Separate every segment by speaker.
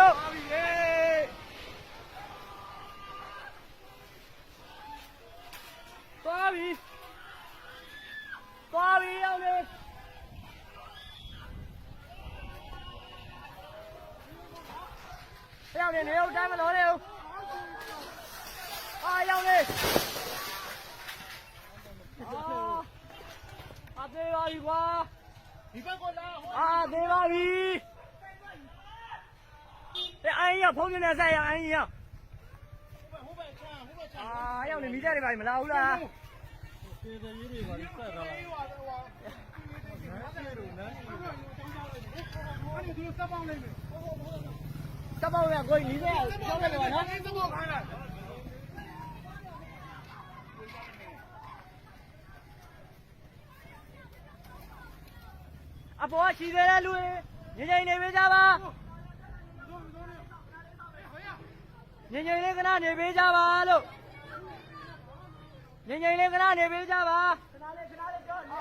Speaker 1: လို့သွားပြီရောက်နေရောက်နေနေဦးတိုင်းမလို့နေဦးရောက်နေသေးပါပြီကွာဒီဘက်ကလာသေးပါပြီအင်းရဖုန်းနေဆက်ရအင်းရဟိုဘက်ချမ်းရောက်နေမိကြတယ်ပါမလာဘူးလားသေသေးရေးတွေပါလိဆက်တာလားဒီစပ်ပေါင်းလေးစပ်ပေါင်းရကိုကြီးနေကြောက်တယ်ကွာနော်စပ်ပေါင်းခိုင်းလိုက်အပေါ်ရှိသေးတယ်လူငြိမ်နေပေးကြပါငြိမ်လေးခဏနေပေးကြပါလို့ငြိမ်လေးခဏနေပေးကြပါ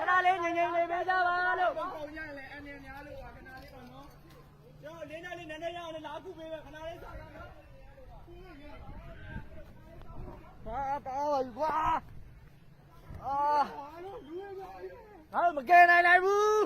Speaker 1: ခဏလေးငြိမ်နေပေးကြပါလို့ပေါ့ရလေအနေများလို့ခဏလေးပေါ့နော်ကျော်လေးနဲ့လေးနည်းနည်းရအောင်လာခုပေးပဲခဏလေးဆောက်ရနော်ပါပါကွာငါတို့မကယ်နိုင်ဘူး